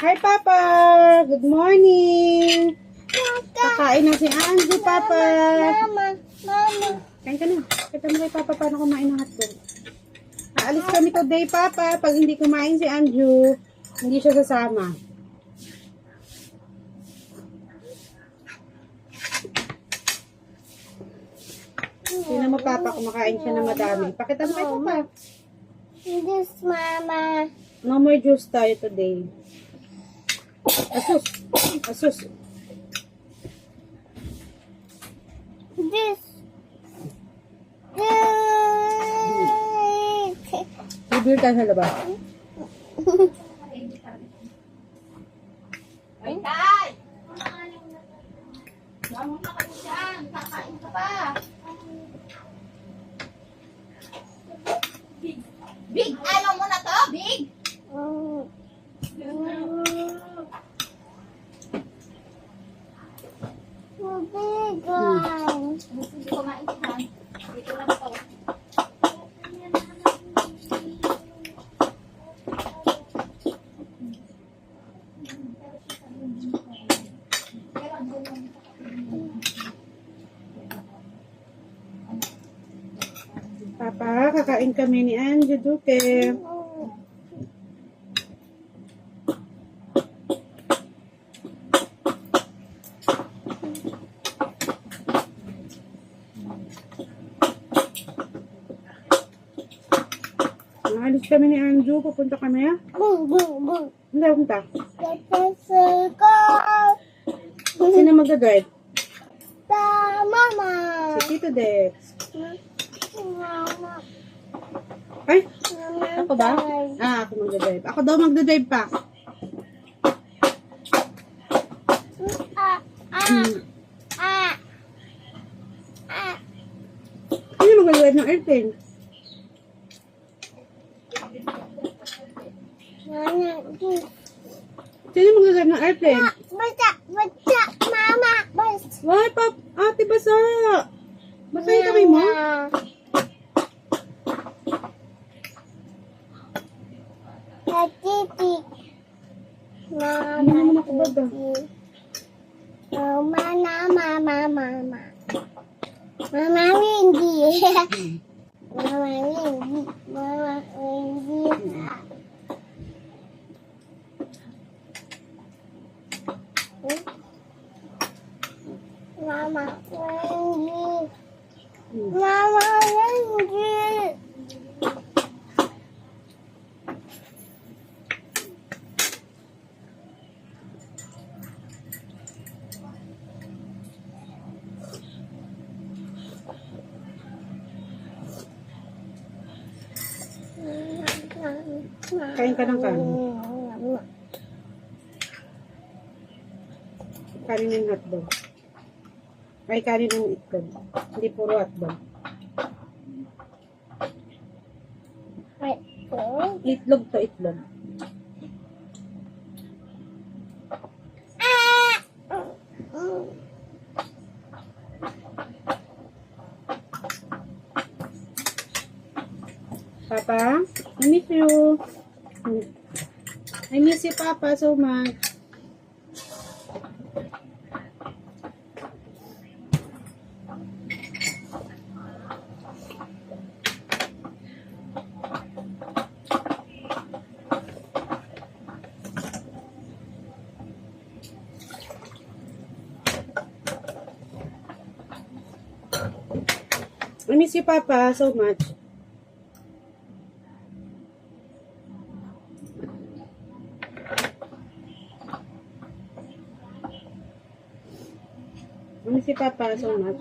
Hi, Papa! Good morning! Kakain na si Angie, Papa! Mama. Kain ka na. Kita mo kay Papa paano kumain ng hotdog. Aalis kami today, Papa. Pag hindi kumain si Anju, hindi siya sasama. Tingnan mo, Papa, kumakain siya na madami. Pakita mo kay Papa. This, Mama. No more juice tayo today. Asus! Asus! This. Bibir ka sa labas. Ay, Tay! Mamon na kayo dyan. Kakain ka pa. Big. Big, ano mo na to? Big? Hindi kumain ka. Dito lang to. Papa, kakain kami ni Anju Duque. Naalis kami ni Anju. Pupunta kami, ha? Hindi, punta. Sino mag-drive? Mama. Si Tito Dex. Mama. Ay, ako ba? Ako mag-drive. Ako daw mag-drive pa. Sino mag-drive ng airplane? Sino mag-drive ng airplane? Basta, Mama. Basta. Why, Pap? Ate, basa. Basa yung kamay mo? Titi. Mama. Ano naman ako ba ba? Mama. Mama Windy. Mama Windy. Mama Windy. Mama Windy. Mama Windy. Kain ka ng kanin. Kanin ng hotdog. Ay, kanin ng itlog. Hindi puro hotdog. Itlog to itlog. Papa, I miss you. I miss you, Papa, so much. I miss you, Papa, so much. I miss you, Papa, so much.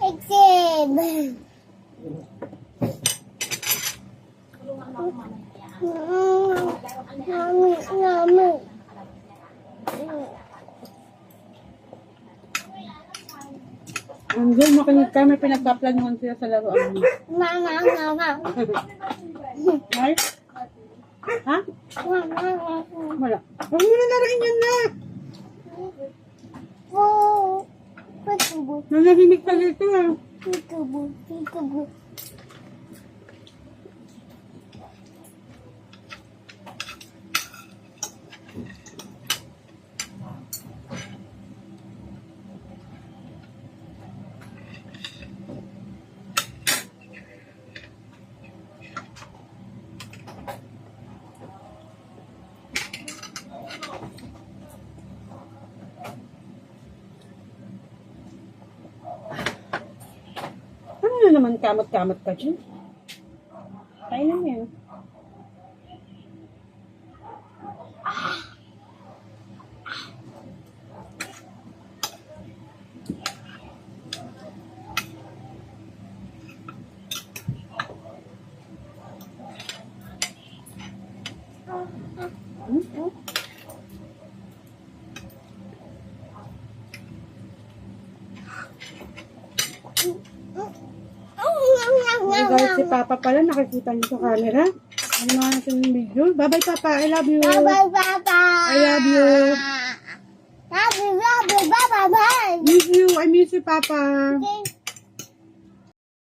Exam. Mami. Angel, makinig ka. May pinagpaplanuhan sila sa laruan mo. Mama. Ay? Ha? Wala. Huwag mo na laruin yan na. Nanahimik ka dito ah. Ano na naman kamot-kamot ka dyan? Kailan mo yan? Ay, guys, si Papa pala, nakikita niyo sa camera. Ano na natin yung video. Bye-bye, Papa. I love you. Bye, Papa. I love you. Love you, bye, bye. Miss you. I miss you, Papa. Thank